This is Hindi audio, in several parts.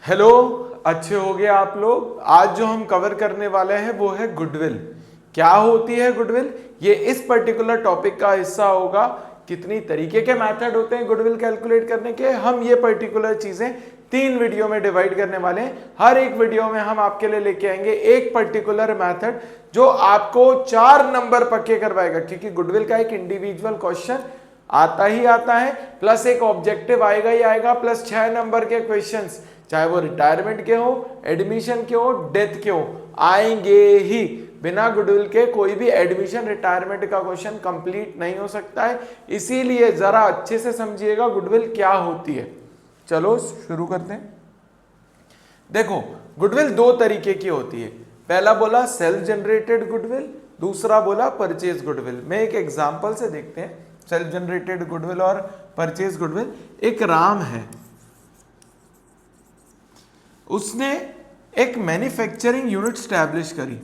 हेलो, अच्छे हो गए आप लोग। आज जो हम कवर करने वाले हैं वो है गुडविल। क्या होती है गुडविल, ये इस पर्टिकुलर टॉपिक का हिस्सा होगा। कितनी तरीके के मेथड होते हैं गुडविल कैलकुलेट करने के, हम ये पर्टिकुलर चीजें 3 वीडियो में डिवाइड करने वाले हैं। हर एक वीडियो में हम आपके लिए लेके आएंगे एक पर्टिकुलर मेथड जो आपको 4 नंबर पक्के करवाएगा, क्योंकि गुडविल का एक इंडिविजुअल क्वेश्चन आता ही आता है, प्लस एक ऑब्जेक्टिव आएगा ही आएगा, प्लस 6 नंबर के क्वेश्चंस, चाहे वो रिटायरमेंट के हो, एडमिशन के हो, डेथ के हो, आएंगे ही। बिना गुडविल के कोई भी एडमिशन रिटायरमेंट का क्वेश्चन कंप्लीट नहीं हो सकता है। इसीलिए जरा अच्छे से समझिएगा गुडविल क्या होती है। चलो शुरू करते हैं। देखो, गुडविल 2 तरीके की होती है। पहला बोला सेल्फ जनरेटेड गुडविल, दूसरा बोला परचेज गुडविल। मैं एक एग्जांपल से देखते हैं सेल्फ जनरेटेड गुडविल और परचेज गुडविल। एक राम है, उसने एक मैन्युफैक्चरिंग यूनिट स्टैब्लिश करी।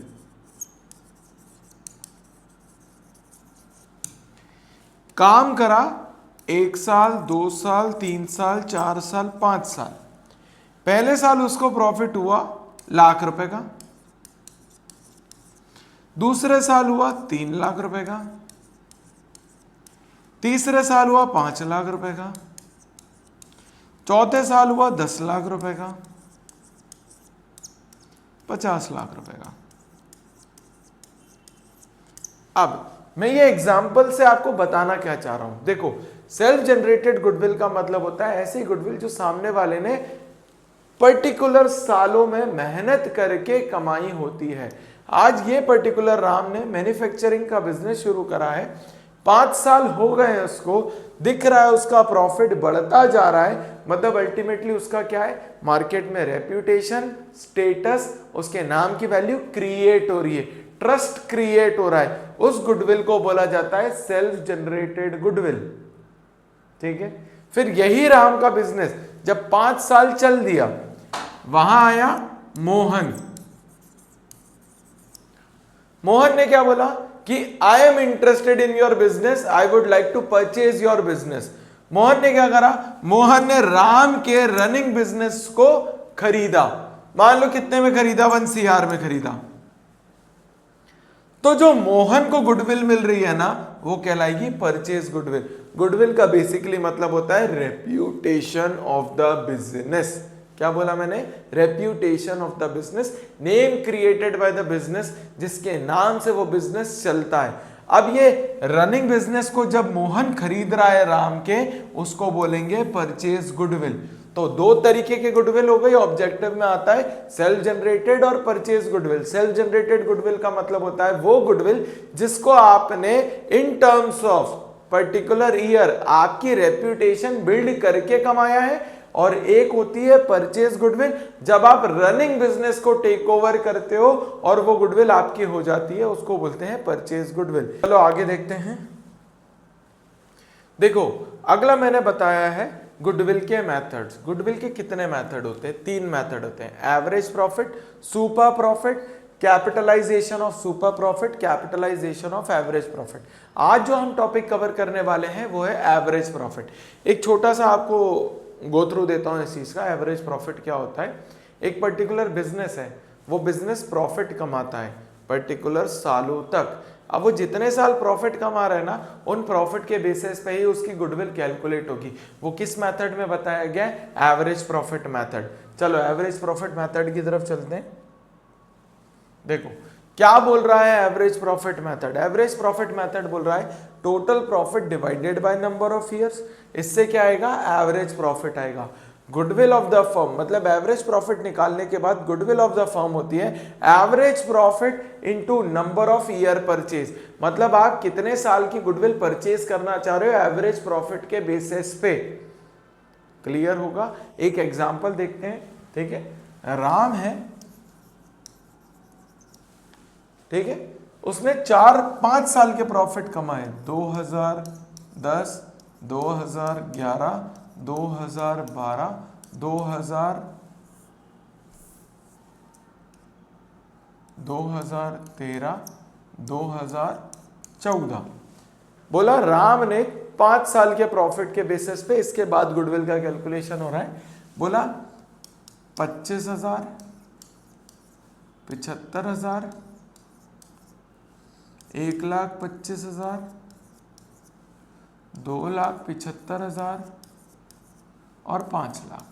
काम करा 1 साल, 2 साल, 3 साल, 4 साल, 5 साल। पहले साल उसको प्रॉफिट हुआ ₹1,00,000 का, दूसरे साल हुआ ₹3,00,000 का, तीसरे साल हुआ ₹5,00,000 का, चौथे साल हुआ ₹10,00,000 का, ₹50,00,000 का। अब मैं ये एग्जाम्पल से आपको बताना क्या चाह रहा हूं। देखो, सेल्फ जनरेटेड गुडविल का मतलब होता है ऐसी गुडविल जो सामने वाले ने पर्टिकुलर सालों में मेहनत करके कमाई होती है। आज ये पर्टिकुलर राम ने मैन्युफैक्चरिंग का बिजनेस शुरू करा है, 5 साल हो गए हैं उसको, दिख रहा है उसका प्रॉफिट बढ़ता जा रहा है। मतलब अल्टीमेटली उसका क्या है, मार्केट में रेप्यूटेशन, स्टेटस, उसके नाम की वैल्यू क्रिएट हो रही है, ट्रस्ट क्रिएट हो रहा है। उस गुडविल को बोला जाता है सेल्फ जनरेटेड गुडविल। ठीक है, फिर यही राम का बिजनेस जब 5 साल चल दिया, वहां आया मोहन। मोहन ने क्या बोला कि I am interested in your business, I would like to purchase your business. Mohan ने क्या करा, मोहन ने राम के रनिंग बिजनेस को खरीदा। मान लो कितने में खरीदा, 1 CR में खरीदा। तो जो मोहन को गुडविल मिल रही है ना, वो कहलाएगी परचेज गुडविल। गुडविल का बेसिकली मतलब होता है रेप्यूटेशन ऑफ द बिजनेस। क्या बोला मैंने, reputation of the business, name created by the business, जिसके नाम से वो बिजनेस चलता है। अब ये रनिंग बिजनेस को जब मोहन खरीद रहा है राम के, उसको बोलेंगे परचेज गुडविल। तो 2 तरीके के गुडविल हो गई, ऑब्जेक्टिव में आता है सेल्फ जनरेटेड और purchase goodwill. Self generated goodwill का मतलब होता है वो गुडविल जिसको आपने in terms of particular year आपकी रेप्यूटेशन बिल्ड करके कमाया है। और एक होती है परचेज गुडविल, जब आप रनिंग बिजनेस को टेक ओवर करते हो और वो गुडविल आपकी हो जाती है, उसको बोलते हैं परचेज गुडविल। चलो आगे देखते हैं। देखो, अगला मैंने बताया है गुडविल के मेथड्स। गुडविल के कितने मेथड होते हैं, 3 मेथड होते हैं, average profit, super profit, capitalization of super profit, capitalization of average profit. आज जो हम टॉपिक कवर करने वाले हैं वो है एवरेज प्रॉफिट। एक छोटा सा आपको गो थ्रू देता हूं इस चीज का। एवरेज प्रॉफिट क्या होता है, एक पर्टिकुलर बिजनेस है, वो बिजनेस प्रॉफिट कमाता है पर्टिकुलर सालों तक। अब वो जितने साल प्रॉफिट कमा रहे हैं ना, उन प्रॉफिट के बेसिस पे ही उसकी गुडविल कैलकुलेट होगी। वो किस मेथड में बताया गया है, एवरेज प्रॉफिट मेथड। चलो एवरेज प्रॉफिट मेथड की तरफ चलते हैं। देखो क्या बोल रहा है average profit method. Average profit method बोल रहा है total profit divided by number of years. इससे क्या आएगा, एवरेज प्रॉफिट आएगा। गुडविल ऑफ द फर्म, मतलब एवरेज प्रॉफिट निकालने के बाद गुडविल ऑफ द फर्म होती है average profit into number of year purchase. मतलब आप कितने साल की गुडविल परचेज करना चाह रहे हो एवरेज प्रॉफिट के बेसिस पे। क्लियर होगा। एक एग्जांपल देखते हैं। ठीक है, राम है, ठीक है, उसने 4-5 साल के प्रॉफिट कमाए, 2010, 2011, 2012, 2013, 2014। बोला राम ने 5 साल के प्रॉफिट के बेसिस पे, इसके बाद गुडविल का कैलकुलेशन हो रहा है। बोला 25,000, 75,000, 1,25,000, 2,75,000 और 5 लाख।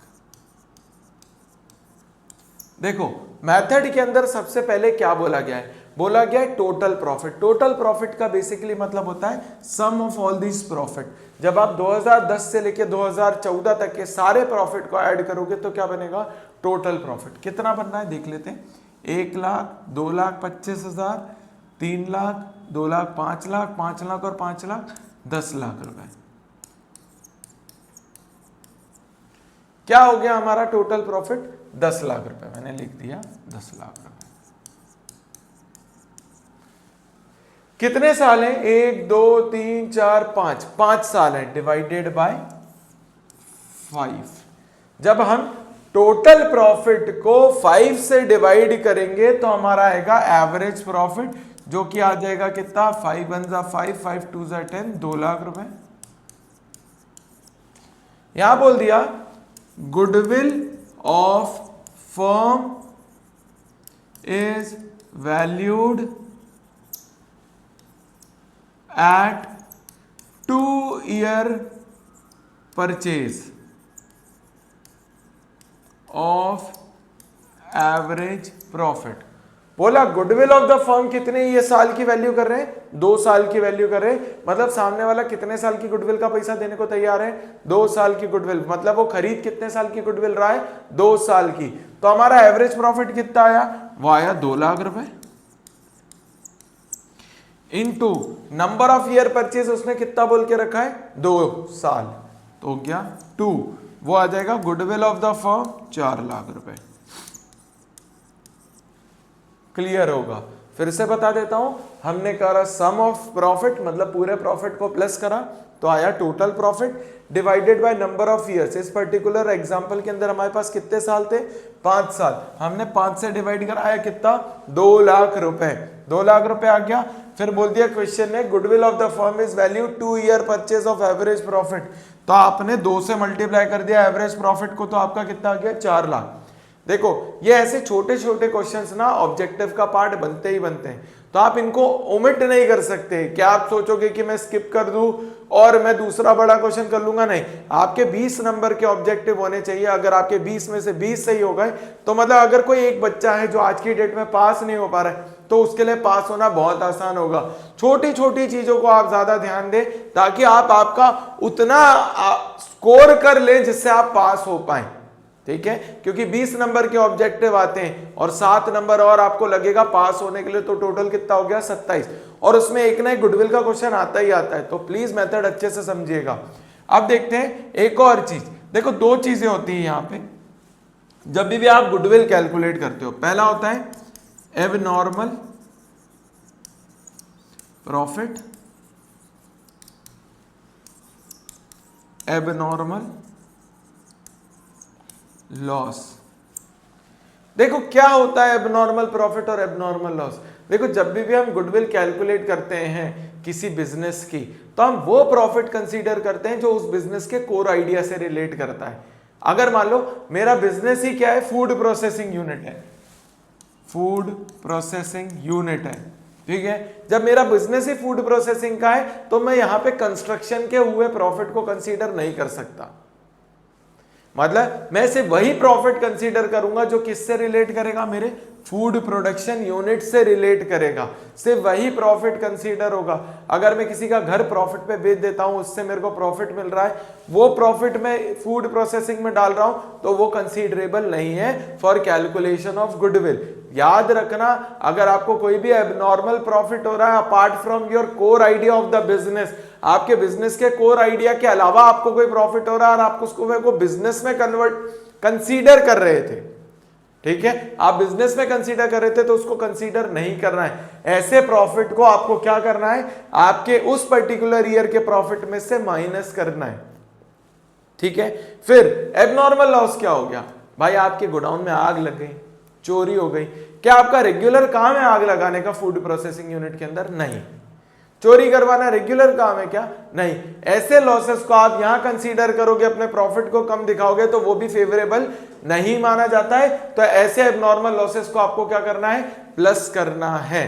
देखो मेथड के अंदर सबसे पहले क्या बोला गया है, बोला गया है टोटल प्रॉफिट। टोटल प्रॉफिट का बेसिकली मतलब होता है सम ऑफ ऑल दिस प्रॉफिट। जब आप 2010 से लेके 2014 तक के सारे प्रॉफिट को ऐड करोगे तो क्या बनेगा, टोटल प्रॉफिट। कितना बनना है देख लेते हैं, 1 लाख, 2,25,000, 3 लाख, 2 लाख, 5 लाख, 5 लाख और 5 लाख, 10 लाख रुपए। क्या हो गया हमारा टोटल प्रॉफिट, 10 लाख रुपए। मैंने लिख दिया 10 लाख रुपए। कितने साल हैं, 1 2 3 4 5, 5 साल हैं, डिवाइडेड बाय 5। जब हम टोटल प्रॉफिट को 5 से डिवाइड करेंगे तो हमारा आएगा एवरेज प्रॉफिट, जो कि आ जाएगा कितना, 5 1 जा 5, 5 2 जा 10, 2 लाख रुपए। यहां बोल दिया goodwill of firm is valued at 2-year purchase of average profit। बोला गुडविल ऑफ द फर्म कितने ये साल की वैल्यू कर रहे हैं, 2 साल की वैल्यू कर रहे हैं। मतलब सामने वाला कितने साल की गुडविल का पैसा देने को तैयार है, 2 साल की गुडविल। मतलब वो खरीद कितने साल की गुडविल रहा है, 2 साल की। तो हमारा एवरेज प्रॉफिट कितना आया, वो आया 2 लाख रुपए, into number of year purchase उसने कितना बोल के रखा है, 2 साल, तो हो गया 2। वो आ जाएगा goodwill of the firm 4 lakh रुपए। क्लियर होगा, फिर से बता देता हूं। हमने करा सम ऑफ प्रॉफिट, मतलब पूरे प्रॉफिट को प्लस करा तो आया total profit, divided by number of years. इस पर्टिकुलर एग्जांपल के अंदर हमारे पास कितने साल थे, 5 साल। हमने 5 से डिवाइड करा, आया कितना, 2 लाख रुपए। 2 लाख रुपए आ गया। फिर बोल दिया क्वेश्चन ने goodwill of the firm is value 2 year purchase of average profit. तो आपने 2 से मल्टीप्लाई कर दिया एवरेज प्रॉफिट को, तो आपका कितना आ गया, 4 लाख। देखो ये ऐसे छोटे छोटे क्वेश्चंस ना ऑब्जेक्टिव का पार्ट बनते ही बनते हैं, तो आप इनको ओमिट नहीं कर सकते। क्या आप सोचोगे कि मैं स्किप कर दूं और मैं दूसरा बड़ा क्वेश्चन कर लूंगा, नहीं। आपके 20 नंबर के ऑब्जेक्टिव होने चाहिए। अगर आपके 20 में से 20 सही हो गए तो मतलब अगर कोई एक बच्चा है जो आज की डेट में पास नहीं हो पा रहा है तो उसके लिए पास होना बहुत आसान होगा। छोटी छोटी चीजों को आप ज्यादा ध्यान दें ताकि आप आपका उतना स्कोर कर ले जिससे आप पास हो पाए, ठीक है। क्योंकि 20 नंबर के ऑब्जेक्टिव आते हैं और 7 नंबर और आपको लगेगा पास होने के लिए, तो टोटल कितना हो गया, 27। और उसमें एक ना एक गुडविल का क्वेश्चन आता ही आता है, तो प्लीज मेथड अच्छे से समझिएगा। अब देखते हैं एक और चीज। देखो 2 चीजें होती है यहां पे जब भी आप गुडविल कैलकुलेट करते हो। पहला होता है एबनॉर्मल प्रॉफिट, एबनॉर्मल लॉस। देखो क्या होता है एबनॉर्मल प्रॉफिट और एबनॉर्मल लॉस। देखो जब भी हम गुडविल कैलकुलेट करते हैं किसी बिजनेस की, तो हम वो प्रॉफिट कंसीडर करते हैं जो उस बिजनेस के कोर आइडिया से रिलेट करता है। अगर मान लो मेरा बिजनेस ही क्या है, फूड प्रोसेसिंग यूनिट है, फूड प्रोसेसिंग यूनिट है, ठीक है। जब मेरा बिजनेस ही फूड प्रोसेसिंग का है तो मैं यहां पे कंस्ट्रक्शन के हुए प्रॉफिट को कंसीडर नहीं कर सकता। मतलब मैं सिर्फ वही प्रॉफिट कंसीडर करूंगा जो किससे रिलेट करेगा, मेरे फूड प्रोडक्शन यूनिट से रिलेट करेगा। सिर्फ वही प्रॉफिट कंसीडर होगा। अगर मैं किसी का घर प्रॉफिट पे बेच देता हूं, उससे मेरे को प्रॉफिट मिल रहा है, वो प्रॉफिट मैं फूड प्रोसेसिंग में डाल रहा हूं, तो वो कंसीडरेबल नहीं है फॉर कैलकुलेशन ऑफ गुडविल। याद रखना, अगर आपको कोई भी एबनॉर्मल प्रॉफिट हो रहा है apart from your core idea of the business, आपके बिजनेस के कोर आइडिया के अलावा आपको कोई प्रॉफिट हो रहा है और आप उसको बिजनेस में कंसीडर कर रहे थे, ठीक है, आप बिजनेस में कंसीडर कर रहे थे, तो उसको कंसीडर नहीं करना है। ऐसे प्रॉफिट को आपको क्या करना है, आपके उस पर्टिकुलर ईयर के प्रॉफिट में से माइनस करना है, ठीक है। फिर एबनॉर्मल लॉस क्या हो गया, भाई आपके गोडाउन में आग लग गई, चोरी हो गई। क्या आपका रेगुलर काम है आग लगाने का फूड प्रोसेसिंग यूनिट के अंदर? नहीं। चोरी करवाना रेगुलर काम है क्या? नहीं। ऐसे लॉसेस को आप यहां कंसीडर करोगे, अपने प्रॉफिट को कम दिखाओगे तो वो भी फेवरेबल नहीं माना जाता है। तो ऐसे एबनॉर्मल लॉसेस को आपको क्या करना है? प्लस करना है।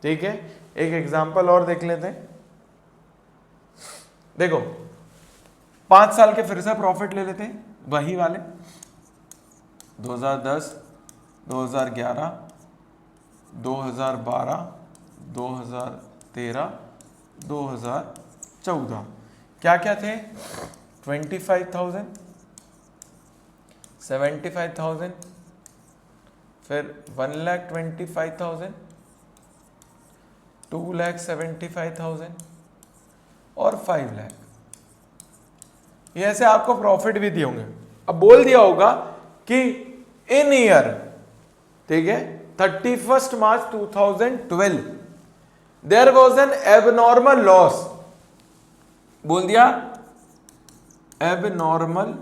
ठीक है, एक एग्जांपल और देख लेते हैं। देखो 5 साल के फिर से प्रॉफिट ले लेते हैं, वही वाले 2010, 2011, 2012, 2013, 2014। क्या क्या थे? 25,000, 75,000, फिर 1,25,000, 2,75,000 और 5 लाख। ये ऐसे आपको प्रॉफिट भी दिए होंगे। अब बोल दिया होगा कि इन ईयर, ठीक है, 31 March 2012 there was an abnormal loss. बोल दिया एबनॉर्मल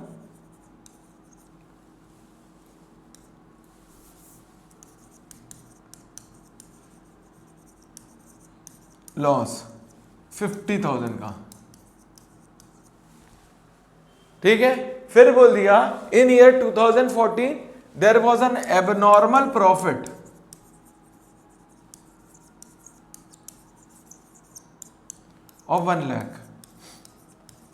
लॉस 50,000 का। ठीक है, फिर बोल दिया in year 2014 there was an abnormal profit of 1 lakh.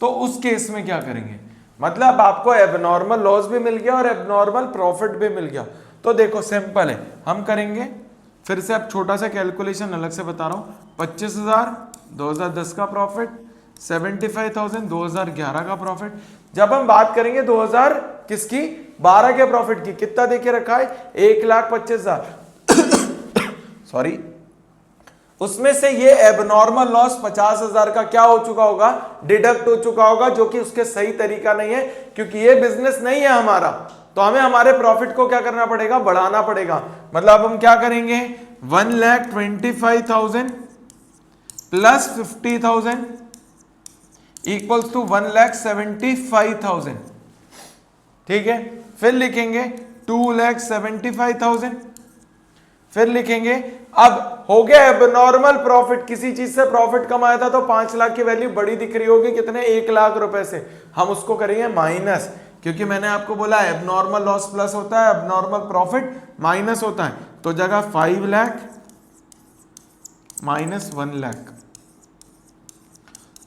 तो उस केस में क्या करेंगे? मतलब आपको एबनॉर्मल लॉस भी मिल गया और एबनॉर्मल प्रॉफिट भी मिल गया। तो देखो सिंपल है, हम करेंगे फिर से। अब छोटा सा कैलकुलेशन अलग से बता रहा हूं। 25,000 2010 का प्रॉफिट, 75,000 2011 का प्रॉफिट। जब हम बात करेंगे 2000 किसकी? 12 के प्रॉफिट की, कितना देके रखा है? 1,25,000 सॉरी, उसमें से ये एबनॉर्मल लॉस 50,000 का क्या हो चुका होगा? डिडक्ट हो चुका होगा, जो कि उसके सही तरीका नहीं है, क्योंकि ये बिजनेस नहीं है हमारा। तो हमें हमारे प्रॉफिट को क्या करना पड़ेगा? बढ़ाना पड़ेगा। मतलब हम क्या करेंगे? 1,25,000 प्लस 50,000 इक्वल्स टू 1,75,000। ठीक है, फिर लिखेंगे 2,75,000, फिर लिखेंगे अब हो गया एबनॉर्मल प्रॉफिट। किसी चीज से प्रॉफिट कमाया था तो 5 लाख की वैल्यू बड़ी दिख रही होगी, कितने? 1 लाख रुपए से। हम उसको करेंगे माइनस, क्योंकि मैंने आपको बोला एबनॉर्मल लॉस प्लस होता है, एबनॉर्मल प्रॉफिट माइनस होता है। तो जगह 5 लाख माइनस 1 लाख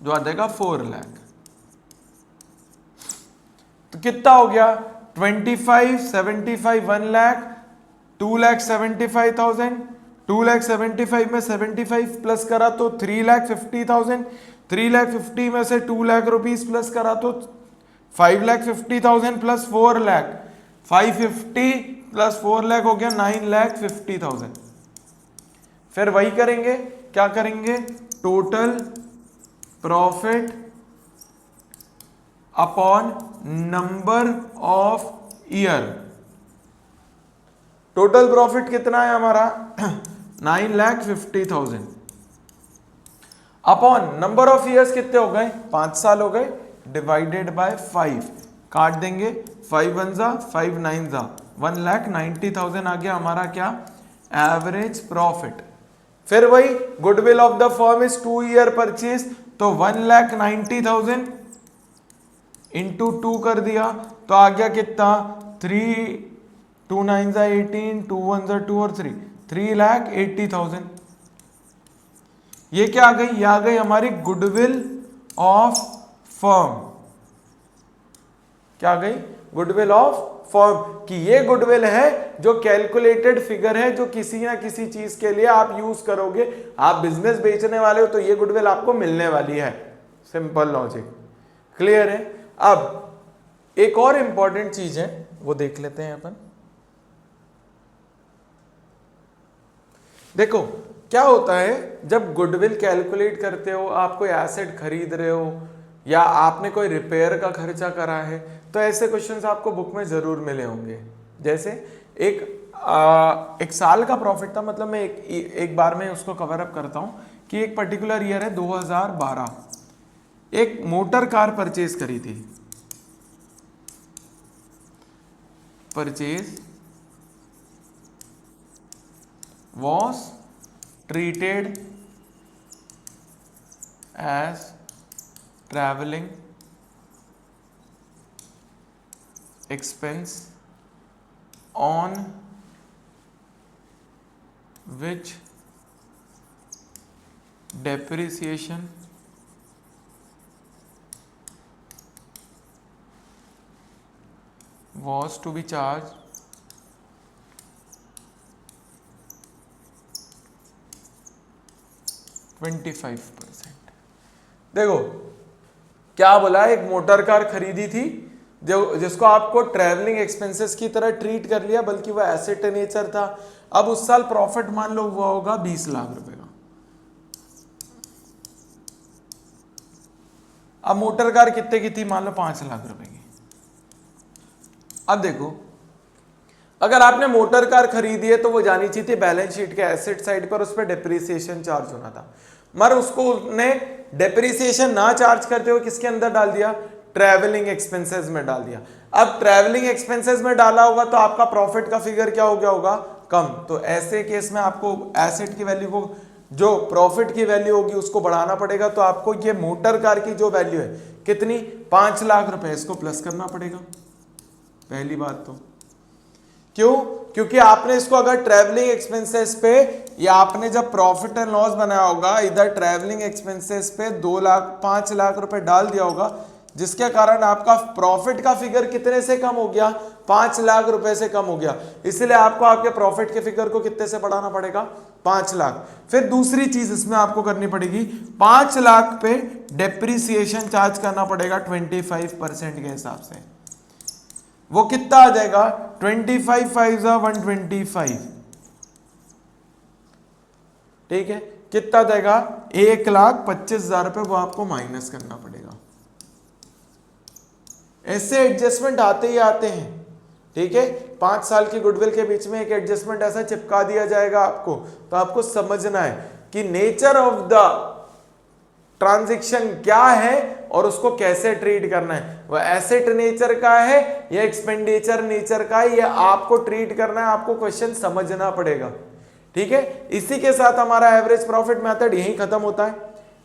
जो आ जाएगा 4 लाख। तो कितना हो गया? 25, 75, 1 लाख, 2,75,000, 2,75,000 में 75 प्लस करा तो 3,50,000, 3,50,000 में से 2 लाख रुपीस प्लस करा तो 5,50,000 प्लस 4 लाख, 550 प्लस 4 लाख हो गया 9,50,000। फिर वही करेंगे, क्या करेंगे? Total profit upon number of year. Total profit कितना है हमारा? 9,50,000 अपॉन नंबर ऑफ ईयर्स कितने हो गए? 5 साल हो गए, डिवाइडेड बाय 5। काट देंगे, 5 1 जा 5 9 जा 1,90,000 आ गया हमारा क्या? Average profit. फिर वही goodwill of the firm is 2 year purchase, तो 1,90,000 इंटू 2 कर दिया तो आ गया कितना? 3 2 9 जा 18, 2 1 जा 2 और 3, 3,80,000। ये क्या आ गई? ये आ गई हमारी गुडविल ऑफ फर्म। क्या आ गई? Goodwill of firm. कि ये गुडविल है जो कैलकुलेटेड फिगर है, जो किसी ना किसी चीज के लिए आप यूज करोगे। आप बिजनेस बेचने वाले हो तो ये गुडविल आपको मिलने वाली है। सिंपल लॉजिक, क्लियर है? अब एक और इंपॉर्टेंट चीज है, वो देख लेते हैं अपन। देखो क्या होता है, जब गुडविल कैलकुलेट करते हो, आप कोई एसेट खरीद रहे हो या आपने कोई रिपेयर का खर्चा करा है, तो ऐसे क्वेश्चंस आपको बुक में जरूर मिले होंगे। जैसे एक साल का प्रॉफिट था, मतलब मैं एक बार में उसको कवर अप करता हूं कि एक पर्टिकुलर ईयर है 2012, एक मोटर कार परचेज करी थी। Purchase was treated as traveling expense on which depreciation was to be charged %25। देखो क्या बोला, एक मोटर कार खरीदी थी जिसको आपको ट्रैवलिंग एक्सपेंसेस की तरह ट्रीट कर लिया, बल्कि वह एसेट नेचर था। अब उस साल प्रॉफिट मान लो हुआ होगा 20 लाख रुपए का। अब मोटर कार कितने की थी, मान लो 5 लाख रुपए की। अब देखो, अगर आपने मोटर कार खरीदी है तो वो जानी चाहिए थी बैलेंस शीट के एसेट साइड पर, उस पर डेप्रीसिएशन चार्ज होना था, मगर उसको उसने डेप्रीसिएशन ना चार्ज करते हुए किसके अंदर डाल दिया, ट्रैवलिंग एक्सपेंसेस में डाल दिया। अब ट्रैवलिंग एक्सपेंसेस में डाला होगा तो आपका प्रॉफिट का फिगर क्या हो गया होगा, कम। तो ऐसे केस में आपको एसेट की वैल्यू को, जो प्रॉफिट की वैल्यू होगी उसको बढ़ाना पड़ेगा। तो आपको ये मोटर कार की जो वैल्यू है कितनी, 5 लाख रुपए, इसको प्लस करना पड़ेगा। पहली बात तो क्यों, क्योंकि आपने इसको अगर ट्रैवलिंग एक्सपेंसेस पे, या आपने जब प्रॉफिट एंड लॉस बनाया होगा इधर ट्रैवलिंग एक्सपेंसेस पे 5 लाख रुपए डाल दिया होगा, जिसके कारण आपका प्रॉफिट का फिगर कितने से कम हो गया, 5 लाख रुपए से कम हो गया। इसलिए आपको आपके प्रॉफिट के फिगर को कितने से बढ़ाना पड़ेगा, 5 लाख। फिर दूसरी चीज इसमें आपको करनी पड़ेगी, 5 लाख पे डेप्रीसिएशन चार्ज करना पड़ेगा 25% के हिसाब से। वो कितना आ जाएगा, 25 5 125, ठीक है, कितना देगा, 1,25,000 रुपए, वो आपको माइनस करना पड़ेगा। ऐसे एडजस्टमेंट आते ही आते हैं, ठीक है। 5 साल की गुडविल के बीच में एक एडजस्टमेंट ऐसा चिपका दिया जाएगा आपको, तो आपको समझना है कि नेचर ऑफ द ट्रांजैक्शन क्या है और उसको कैसे ट्रीट करना है। वह एसेट नेचर का है या एक्सपेंडिचर नेचर का है, ये आपको ट्रीट करना है, आपको क्वेश्चन समझना पड़ेगा, ठीक है। इसी के साथ हमारा एवरेज प्रॉफिट मेथड यहीं खत्म होता है।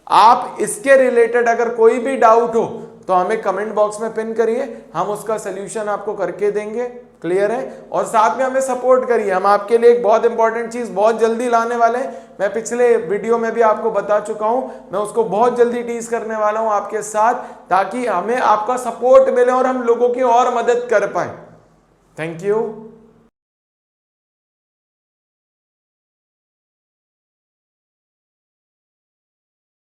आप इसके रिलेटेड अगर कोई भी डाउट हो तो हमें कमेंट बॉक्स में पिन करिए, हम उसका सोल्यूशन आपको करके देंगे। क्लियर है, और साथ में हमें सपोर्ट करिए, हम आपके लिए एक बहुत इंपॉर्टेंट चीज बहुत जल्दी लाने वाले हैं। मैं पिछले वीडियो में भी आपको बता चुका हूं, मैं उसको बहुत जल्दी टीज करने वाला हूं आपके साथ, ताकि हमें आपका सपोर्ट मिले और हम लोगों की और मदद कर पाए। Thank you.